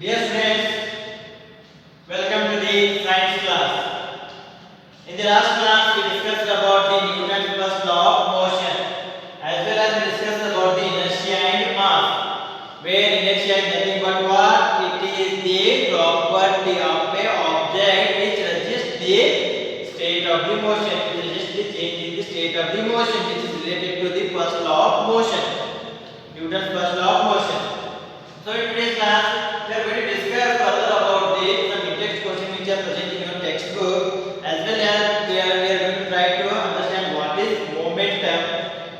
Dear friends, welcome to the science class. In the last class, we discussed about the Newton's first law of motion, as well as we discussed about the inertia and mass, where inertia is nothing but what? It is the property of a object which resists the state of the motion, which resists the change in the state of the motion, which is related to the first law of motion, Newton's first law of motion. So in today's class, we are going to discuss further about some in-text questions which are present in your textbook, as well as we are going to try to understand what is momentum,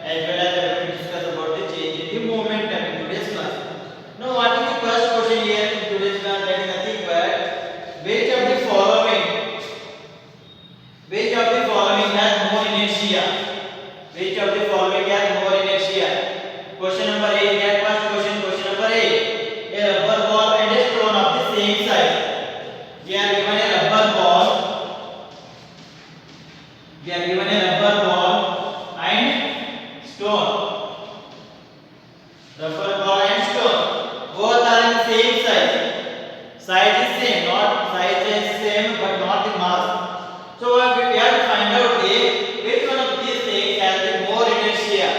as well as we are going to discuss about the change in the momentum in today's class. Now, what is the first question here in today's class? That is nothing but which of the following has more inertia? Which of the following has more inertia? Question number 8. That first question number 8. A rubber ball and a stone of the same size. We are given a rubber ball. We are given a rubber ball and stone. Rubber ball and stone. Both are in the same size. Size is same, not size is same, but not the mass. So we have to find out which one of these things has the more inertia.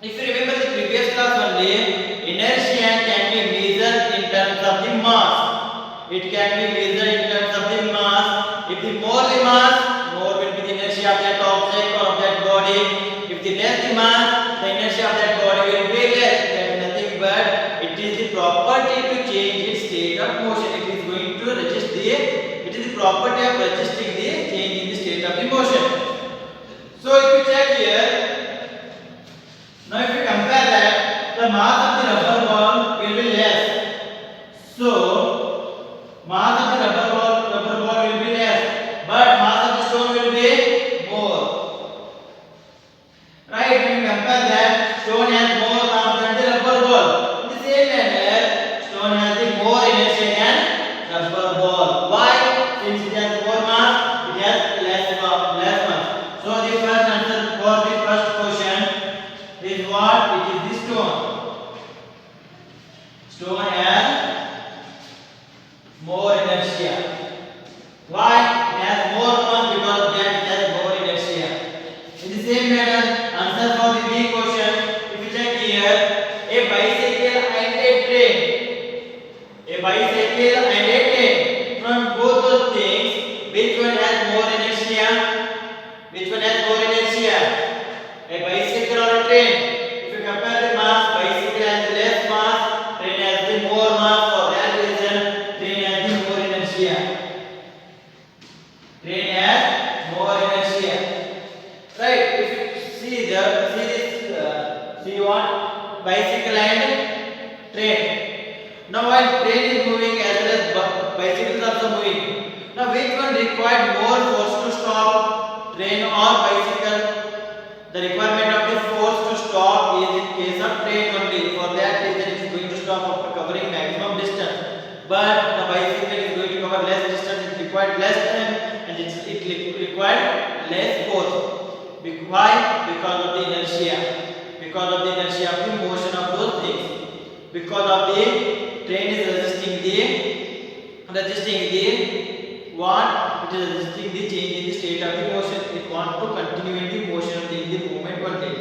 If you remember the previous class only, inertia can be measured in terms of the mass. It can be measured in terms of the mass. If the more the mass, more will be the inertia of that object or of that body. If the less the mass, the inertia of that body will be less. That is nothing but it is the property to change its state of motion. It is going to resist it is the property of resisting the change in the state of the motion. So if you check here, now if you compare that, the mass of the rubber ball will be less. So mass of the rubber ball will be less, but mass of the stone will be more. Right? When you compare that, stone has more mass than the rubber ball. In the same manner, stone has the more inertia than rubber ball. Why? Since it has more mass, it has less mass. So the first answer for the first question is what? It is the stone. Stone has more inertia. Why? It has more mass because of that it has more inertia. In the same manner, answer for the B question. If you check here, a bicycle and a train. A bicycle and a train. From both those things, which one has more inertia? Which one has more inertia? A bicycle or a train? If you compare the mass, bicycle has the less mass, train has the more mass. For that reason, train has the more inertia. Train has more inertia. Right? If you see this, see what? Bicycle and train. Now while train is moving as well as bicycle is also moving. Now which one required more force to stop? Train or bicycle? The requirement of the force to stop is in case of train only. For that reason, it is going to stop after covering maximum distance. But the bicycle is going to cover less distance. It required less time and it required less force. Why? Because of the inertia. Because of the inertia of the motion of those things. Because of the train is resisting the what? It is resisting the change in the state of the motion. It wants to continue in the motion in the movement only.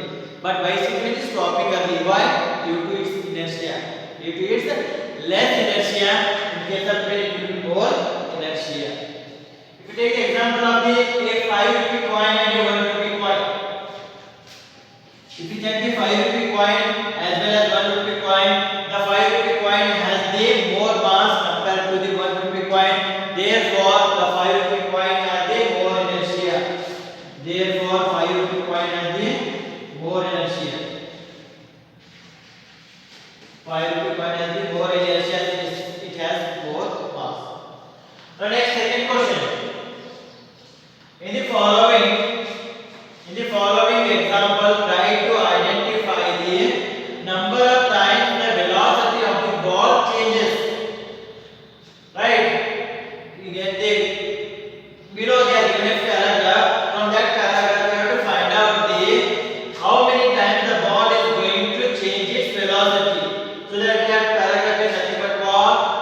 But bicycle is stopping early. Why? Due to its inertia. Due to its less inertia, in case of train it will be more inertia. If you take the example of a 5 rupee coin and a 1 rupee coin. If you check the 5 rupee coin as well as 1 rupee coin, the 5 rupee coin has the more mass compared to the 1 rupee coin. Therefore, the 5 rupee coin has the more inertia. Therefore, 5 rupee coin has the more inertia. 5 rupee coin has the more inertia since it has more mass. Now, next second question. In the following example, try to identify the number of times the velocity of the ball changes. Right? You get the below there given a paragraph. From that paragraph, you have to find out how many times the ball is going to change its velocity. So that paragraph is nothing but what?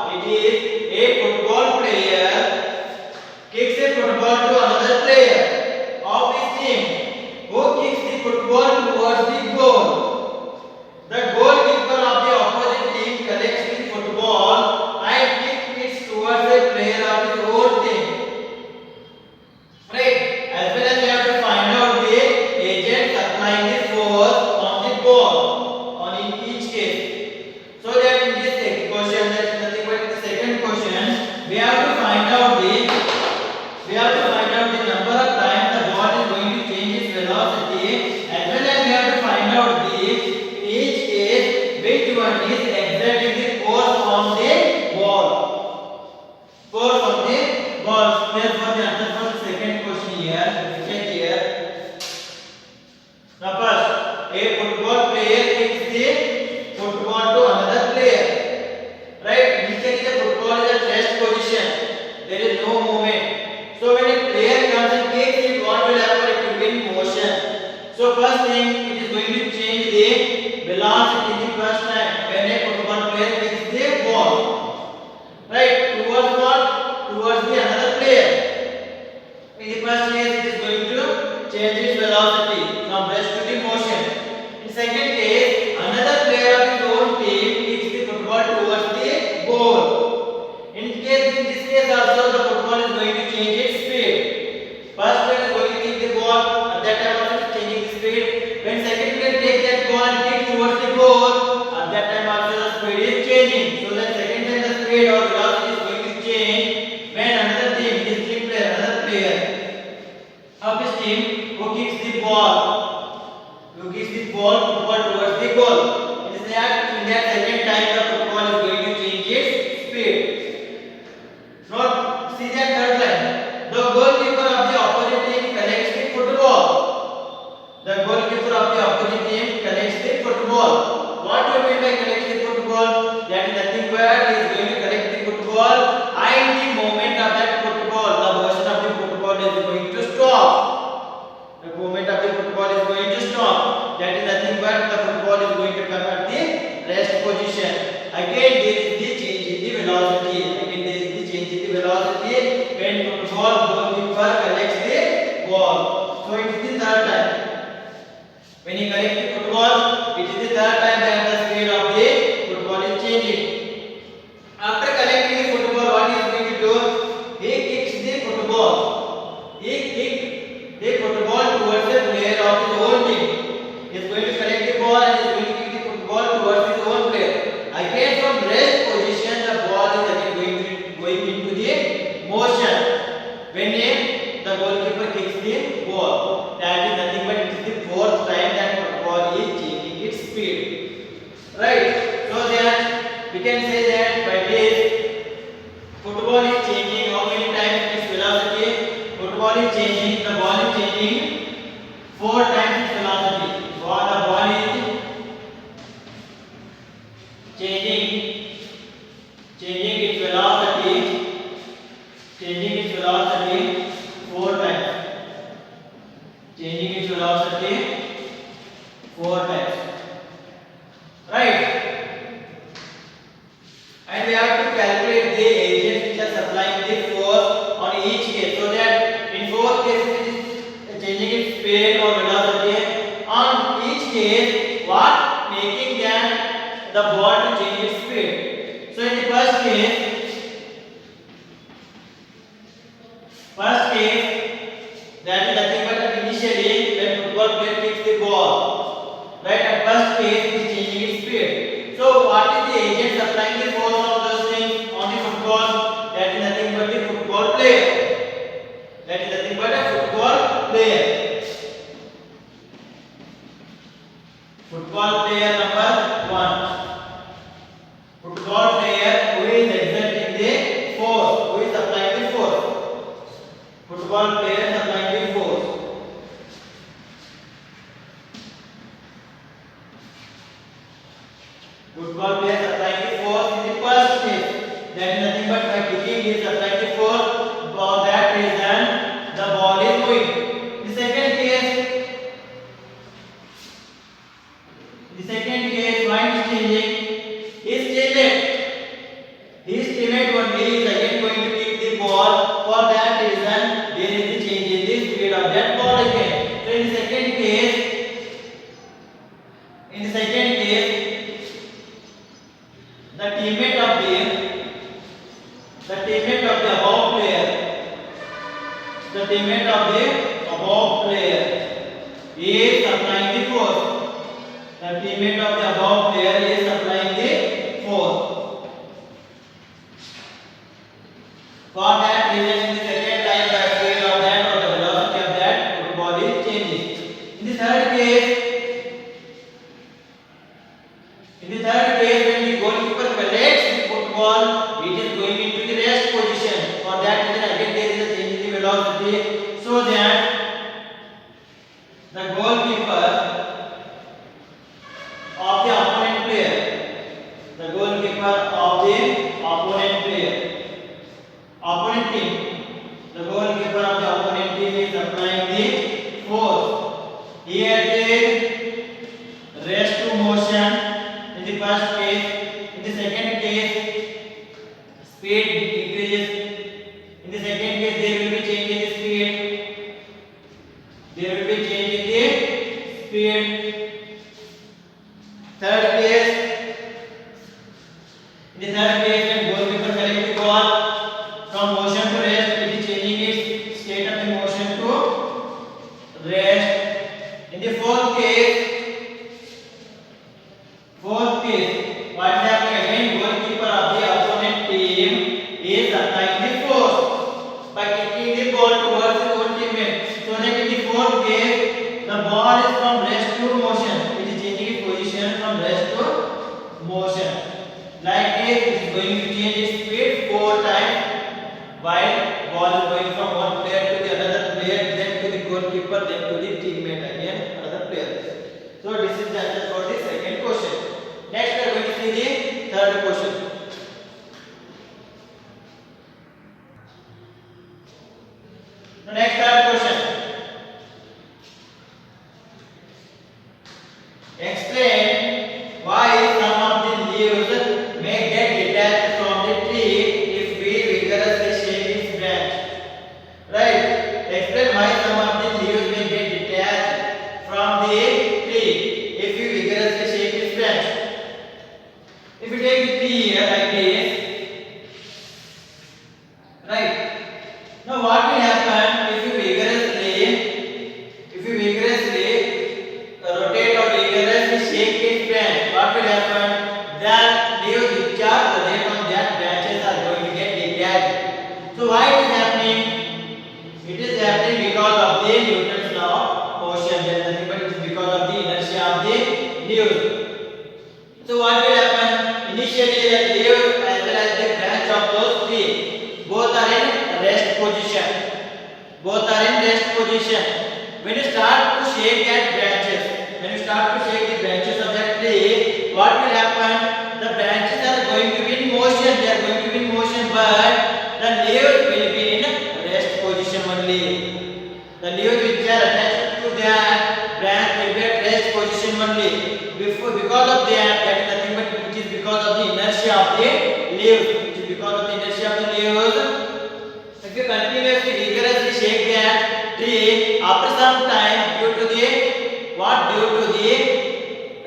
one is exerting the force on the ball. Force on the ball. Therefore, the answer for the second question here. Check here. Now first, a football player kicks the football to another player. Right? Initially the football is at rest position. There is no movement. So when a player comes and kicks it, what will happen? It will be in motion. So first thing, it is going to change the velocity the first time when a football player kicks the ball. Right? Towards what? Towards the another player. In the first case, it is going to change its velocity from rest to the motion. In second case, another player of his own team kicks the football towards the goal. In this case also the football is going to change its speed. First player is going to kick the ball, at that time also it is changing the speed. When second player takes that ball and kicks towards the goal, at that time also the speed is changing. So that second time the speed or velocity is going to change when another team, his team player, another player of his team who kicks the ball towards the goal. In that second time the football is going to change its speed. Note, see that third line. The goalkeeper of the opposite team collects the football. The goalkeeper of the opposite team collects the football. What do you mean by collects the football? That is nothing but he is going to collect the football and the moment of that football, the motion of the football is going to stop. The movement of the football is going to stop. That is nothing but the football is going to come at the rest position. Again there is the change in the velocity. Velocity when football goalkeeper collects the ball. So it is the third time. When he collects the football, it is the third time that the speed of the football is changing. After collecting the football, what he is going to do? He kicks the football. He kicks the football towards the player of his own team. He is going to collect the ball and he is going to kick the football towards his own player. Again from rest position, the ball is again going into the motion when the goalkeeper kicks the ball. That is nothing but it is the fourth time that football is changing its speed. Right? So that we can say that by this football is changing how many times its velocity? Football is changing, the ball is changing 4 times its velocity. So the ball is changing its velocity 4 times. Changing its velocity 4 times. Right? And we have to calculate the agents which are supplying the force on each case. So that in 4 cases it is changing its speed or velocity. On each case, what making the ball to change its speed. So in the first case, that is nothing but initially when football player kicks the ball. Right? At first case it is changing its speed. So what is the agent supplying the force of those things on the football? That is nothing but the football player. That is nothing but a football player. Football player number 1. Football player who is exerting the force, who is supplying the force. Football player supplying the force. Football player supplying the force in the first case. That is nothing but by kicking he is supplying the force. For that reason, the ball is moving. The second case, mind is changing. His teammate only is again going to kick the ball. For that reason, there is a change in the speed of that ball again. So in the second case, the teammate of the above player is supplying the force. The teammate of the above player is supplying the force. For that reason, in the second time, the speed of that or the velocity of that football is changing. In the third case, velocity so that the goalkeeper of the opponent player, the goalkeeper of the opponent player, opponent team, the goalkeeper of the opponent team is applying the force. Here the rest to motion in the first case. In the second case, speed increases. In the second case, there will be change in the speed. There will be change in the speed. Third case, in the third case, when goalkeeper collects the ball from motion to rest, it is changing its state of the motion to rest. In the fourth case, what is happening again? Goalkeeper of the opponent team is applying the force by kicking the ball towards his own teammate. So that in the fourth case, the ball is from rest to motion. It is changing its position from rest to motion. Like this, it is going to change its speed 4 times while ball is going from one player to the another player, then to the goalkeeper, then to the teammate again, another player. So this is the answer for the second question. Next we are going to see the third question. The next third question. Explain why some of the leaves may get detached from the tree if we vigorously shake its branch. Right? Explain why some of the leaves may get detached from the tree if we vigorously shake its branch. If you take the tree here like this, right? Now what will happen if you vigorously rotate or vigorously shake its branch? What will happen? The leaves which are present on that branches are going to get detached. So why it is happening? It is happening because of the Newton's law of motion. There is nothing but it is because of the inertia of the leaves. So what will happen? Initially the leaves as well as the branch of those trees both are in rest position. Both are in rest position. When you start to shake that branches, when you start to shake the branches of that tree, what will happen? The branches are going to be in motion. They are going to be in motion, but the leaves will be in rest position only. The leaves which are attached to that branch will be at rest position only. Because of that is nothing but it is because of the inertia of the leaves. It is because of the inertia of the leaves. If you continuously vigorously shake that tree, after some time, due to the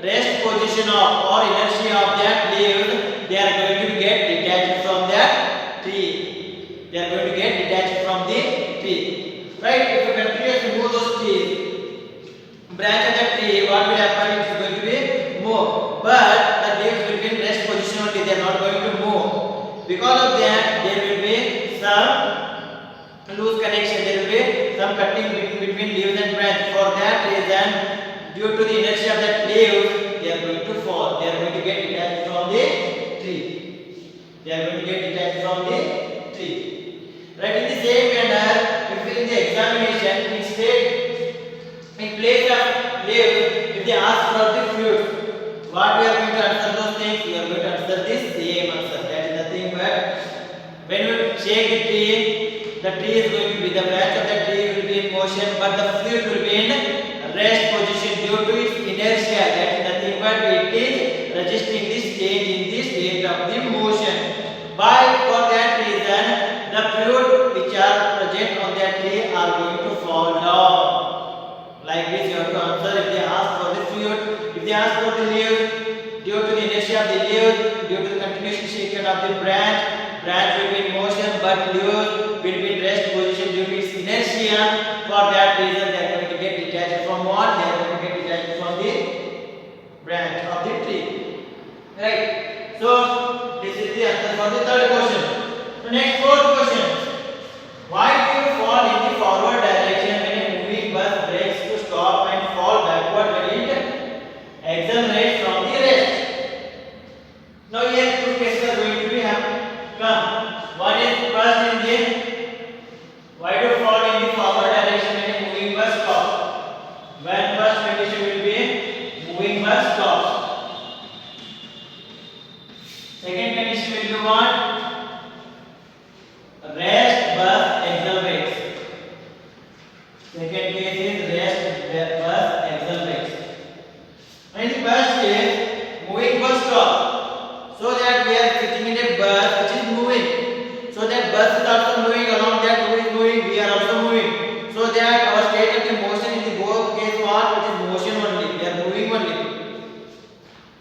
rest position of or inertia of that leaves, they are going to get detached from that tree. They are going to get detached from the tree. Right? If you continuously move those trees, branch of that tree, what will happen? It is going to be move, but the leaves will be in rest position only. They are not going to move. Because of that, there will be some loose connection. There will be some cutting between leaves and branch. For that reason, due to the inertia of that leaves, they are going to fall. They are going to get detached from the tree. They are going to get detached from the tree. Right? In the same manner, if in the examination, in place of leaves, if they ask for the fruit, what we are going to answer those things? We are going to answer the same answer. That is nothing but when you shake the tree is going to be, the branch of the tree will be in motion, but the fruit will be in rest position due to its inertia. That is nothing but it is resisting this change in the state of the motion. By for that reason, the fruit which are present on that tree are going to fall down. Like this, you have to answer if they ask for the fruit, if they ask for the leaves, due to the inertia of the leaves, due to the continuous shaking of the branch will be in motion, but leaves will be in rest position due to its inertia. For that reason, they are going to get detached from what? They are going to get detached from the branch of the tree. Right? So, this is the answer for the third question. The next fourth question. Why do you fall in the forward direction when a moving bus brakes to stop and fall backward when it accelerates from the rest? Now here two cases are going to be come. One is first in the why do you fall condition will be what? Rest bus accelerates. Second case is rest bus accelerates. And the first case, moving bus stop. So that we are sitting in a bus which is moving. So that bus is also moving along that who is moving, we are also moving. So that our state of the motion in the both case what? It is motion only. We are moving only.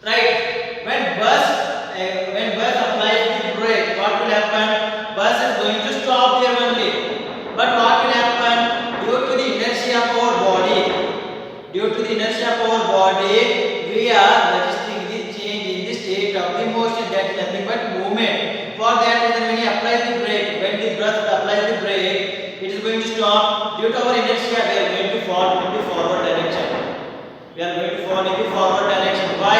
Right? When bus applies the brake, what will happen? Bus is going to stop there only. But what will happen? Due to the inertia of our body, we are registering the change in the state of the motion. That is nothing but movement. For that reason, when he applies the brake, when the bus applies the brake, it is going to stop. Due to our inertia, we are going to fall in the forward direction. Why?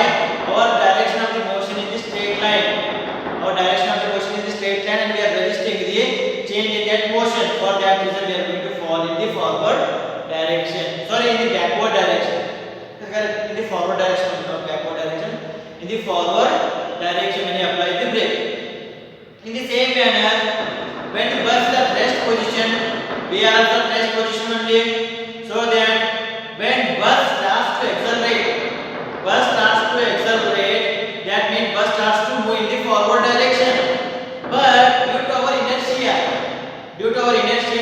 Our direction of the motion is the straight line. And we are registering the change in that motion. For that reason, we are going to fall in the forward direction. Sorry, in the backward direction. In the forward direction, not backward direction. In the forward direction when you apply the brake. In the same manner, when the bus is at rest position, we are at rest position only. So that when bus starts to accelerate, that means bus starts to move in the forward direction. But due to our inertia,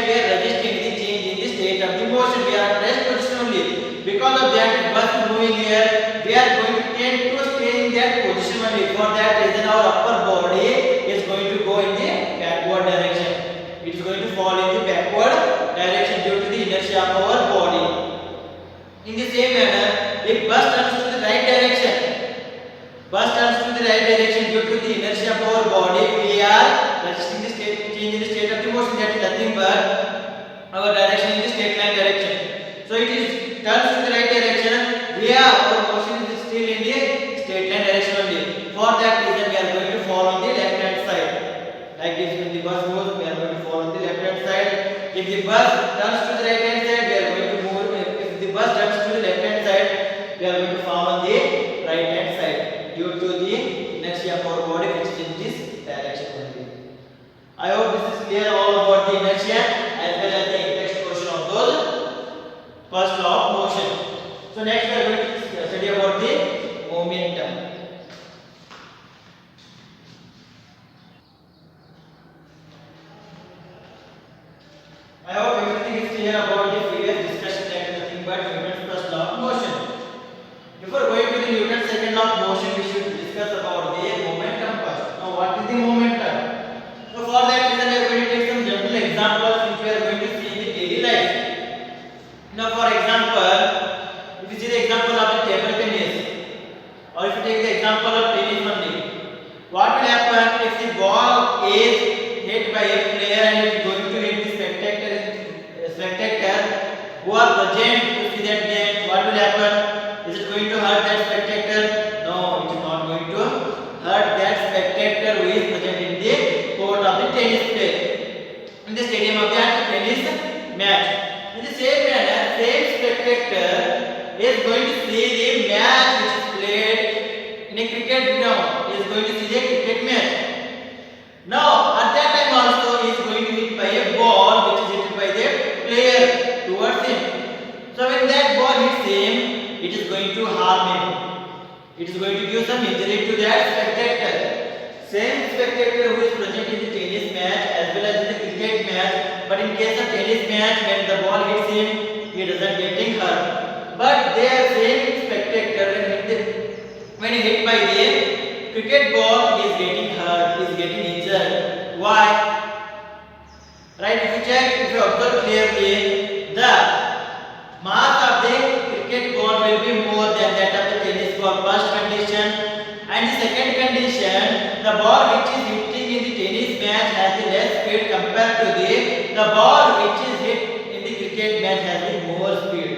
we are resisting the change in the state of the motion. We are at rest position only. Because of that, bus is moving here. We are going to tend to stay in that position only. For that reason, our upper body is going to go in the backward direction. It is going to fall in the backward direction due to the inertia of our body. In the same manner, if bus turns to the right direction, due to the inertia of our body, we are resisting the change in the state of the motion. That is nothing but our direction in the straight line direction. So it is turns to the right direction. Our motion is still in the straight line direction only. For that reason, we are going to fall on the left hand side. Like this, when the bus moves, we are going to fall on the left hand side. If the bus turns to the right hand side, we are going to move. If the bus turns to the left hand side, we are going to fall on the right hand side due to the inertia of our body which is in this direction only. I hope this is clear all about the inertia as well as the next portion of those first law of motion. So next we are going to study about the momentum. I hope everything is clear about the previous discussion. That is nothing but Newton's first law of motion. Before going to the Newton's second law of motion, we should discuss about the momentum first. Now, what is the momentum? So, for that reason, we are going to take some general examples which we are going to see in the daily life. Now, for example, if you see the example of the table tennis, or if you take the example of tennis only, what will happen if the ball is hit by a player and it is going to hit the spectator who are present to see that game? What will happen? Is it going to hurt that spectator? No, it is not going to hurt that spectator who is present in the court of the tennis play, in the stadium of that tennis match. In the same manner, same spectator is going to see the match which is played in a cricket ground. He is going to see the cricket match. Now, at that time also, he is going to hit by a ball which is hit by the player towards him. So, when that ball hits him, it is going to harm him. It is going to give some injury to that spectator. Same spectator who is present in the tennis match as well as in the cricket match. But in case of tennis match, when the ball hits him, he doesn't getting hurt. But there same spectator when he hit by the cricket ball, he is getting hurt. He is getting injured. Why? Right? If you observe clearly, the mass of the cricket ball will be more than that of the tennis ball. First condition. And the second condition, the ball which is hitting in the tennis match has the less speed compared to the ball which is hit in the cricket match has the more speed,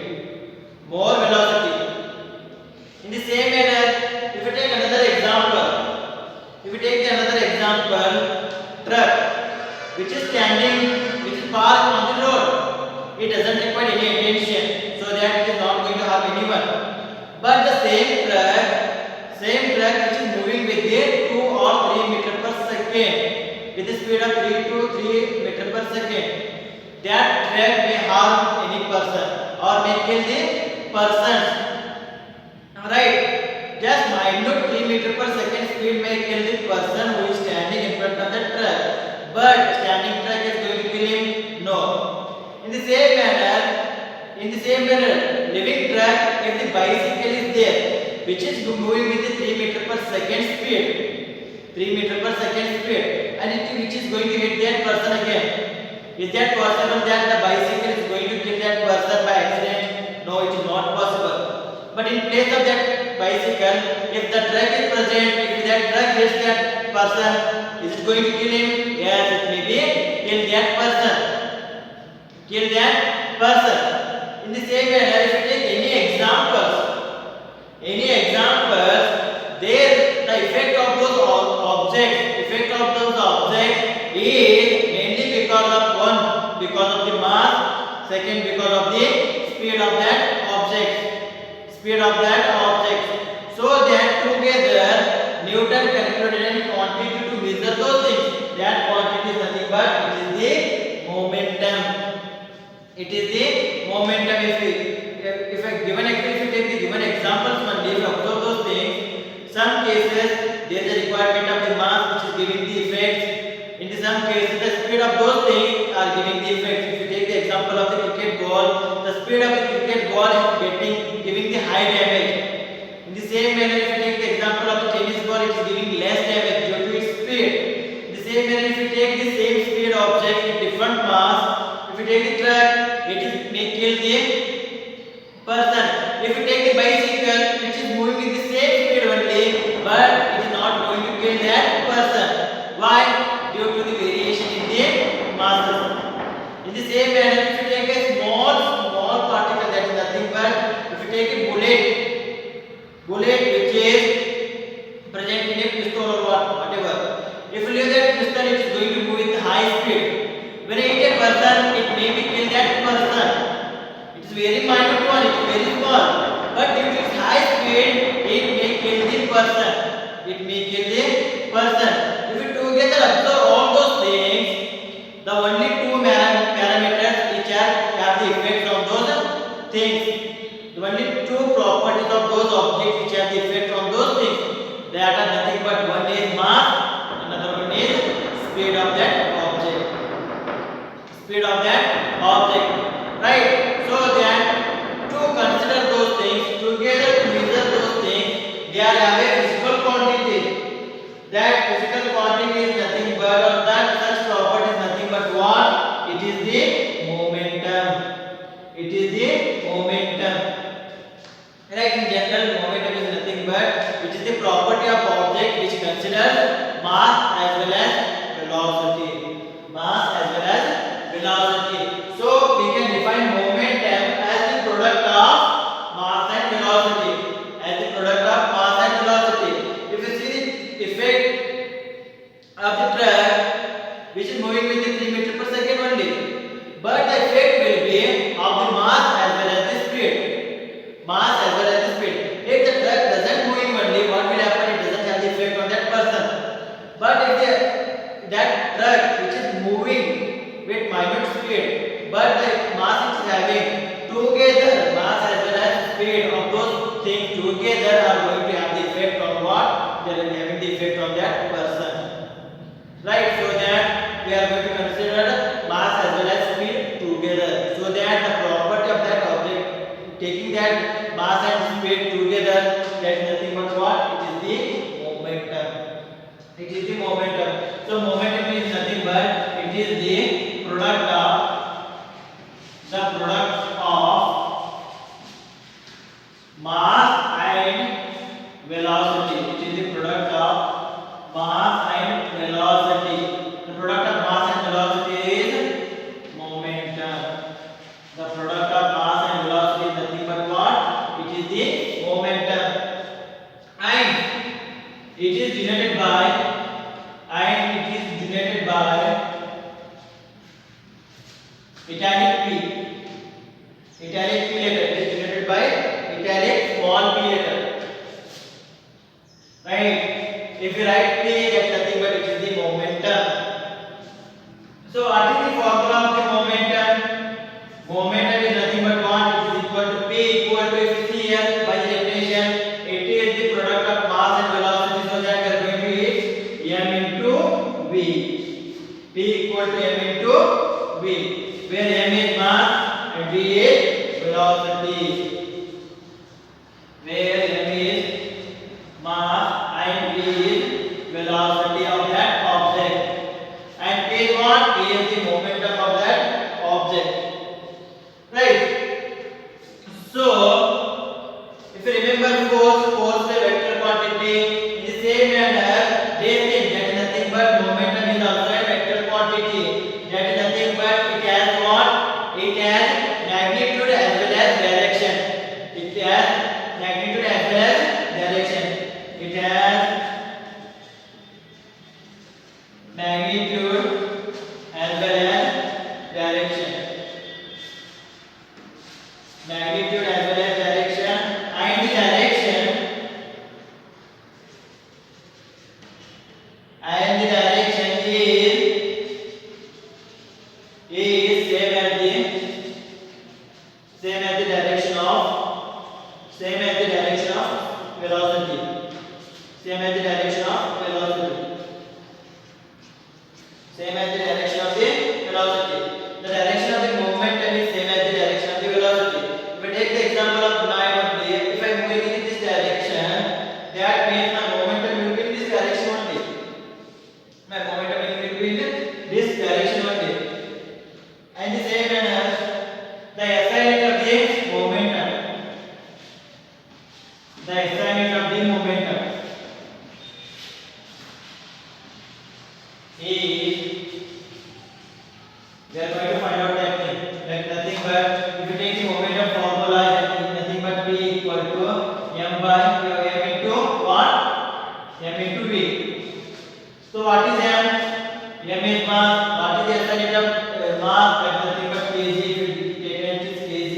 more velocity. In the same manner, if you take another example, truck which is parked on the road, it doesn't require any attention, so that it is not going to harm anyone. But the same truck which is moving with the 2 or 3 meter per second with the speed of 3 to 3 meter per second. That track may harm any person or may kill the person. Right? Just minute 3 meter per second speed may kill the person who is standing in front of the truck. But standing truck is going to kill him? No. In the same manner, living truck, if the bicycle is there, which is moving with the 3 meter per second speed, 3 meter per second speed, and which is going to hit that person again. Is that possible that the bicycle is going to kill that person by accident? No, it is not possible. But in place of that bicycle, if the truck is present, if that truck hits that person, is it going to kill him? Yes, it may be kill that person. Kill that person. In the same manner, if you take any examples, there the effect of those objects is mainly because of the mass, second because of the speed of that object. So that together Newton calculated and quantity to measure those things. That quantity is nothing but it is the momentum. If I given if you take the given examples only, if you observe those things, some cases there is a requirement of the mass which is giving the effects. In some cases the speed of those things are giving the effects. If you take the example of the cricket ball, the speed of the cricket ball is giving the high damage. In the same manner, if you take the example of the tennis ball, it is giving less damage due to its speed. In the same manner, if you take the same speed object with different mass, if you take the truck, it may kill the person. If you take the bicycle, which is moving with the same speed only, but it is not going to kill that person. Why? Due to the variation in the masses. In the same manner, if you take a small particle, that is nothing but if you take a bullet which is present in a pistol or whatever. If you leave that pistol, it is going to move with high speed. When it hit a person, it may be kill that person. It is very minute one, it is very small, but due to its high speed, it may kill the person. If you together observe all those things, the only two parameters which have the effect of those things, the only two properties of those objects which have the effect on those things, that are nothing but one is mass, another one is speed of that object. Right? So that to consider those things, together to measure those things, they are have a physical quantity. That physical quantity is nothing but, or that such property is nothing but what? It is the momentum. Right? In general, momentum is nothing but it is the property of object which considers mass as well as velocity. So we can define momentum as the product of mass and velocity. If you see the effect of the truck which is moving with the 3 meter per second only, but the effect will be of the mass as well as the speed. If the truck doesn't moving only, what will happen? It doesn't have the effect on that person. But if that truck which is moving with minute speed, but the mass is having together, mass as well as speed of those things together are going to have the effect on what? They are having the effect on that person. Right? So that we are going to consider mass as well as speed together. So that the property of that object, taking that mass and speed together, that is nothing but what? It is the momentum. So momentum is nothing but it is the product of mass and velocity. It is the product of mass and velocity. The product of mass and velocity is momentum. The product of mass and velocity is nothing but what? It is the momentum. And it is denoted by italic P. Italic P letter. It is denoted by italic small p letter. Right? If you write P, that is nothing but it is the momentum. So what is the formula of the momentum? Momentum is nothing but what? It is equal to P equal to, if you see here by the definition, it is the product of mass and velocity. So that we are going to use m into v. P equal to m into v, where m is mass and v is velocity. Where m is mass and v is velocity of that object, and p is what? P is the momentum of that object, right? So if you remember force is a vector quantity. In the same manner, they think that is nothing but momentum is also a vector quantity. That is nothing but it has what? It has magnitude as well as direction. It has magnitude as well as direction. It has magnitude as well as direction. Magnitude as well as direction, and the direction is same as the direction of velocity. Same as the direction of velocity. Same as the direction of the velocity. The direction of the momentum is same as the direction of the velocity. If we take the example of my only, if I am moving in this direction, that means my momentum will be in this direction only. My momentum will be in this direction only. And the same manner, the SI unit of the momentum. The SI unit of the momentum is, we are going to find out that thing, like nothing but, if you take the momentum formula, nothing but P equal to m by m into what? M into v. So what is m? M is mass. What is the SI unit of mass? That is nothing but kg. If you take it as kg.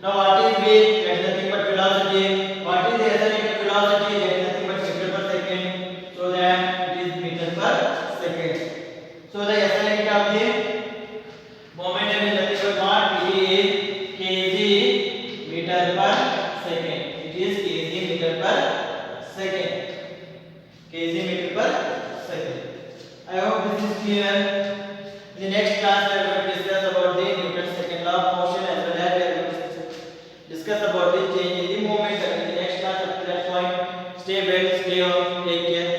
Now what is v? That is nothing but velocity. What is the SI unit of velocity? That is nothing but meter per second. So that it is meter per second. So the SI unit of the momentum is nothing but what? It is kg meter per second. It is kg meter per second. Kg meter per second. I hope this is clear. In the next class, we are going to discuss about the Newton's second law of motion, as well as we are going to discuss about the change in the momentum. In the next class, up to that point, stay well, stay home, take care.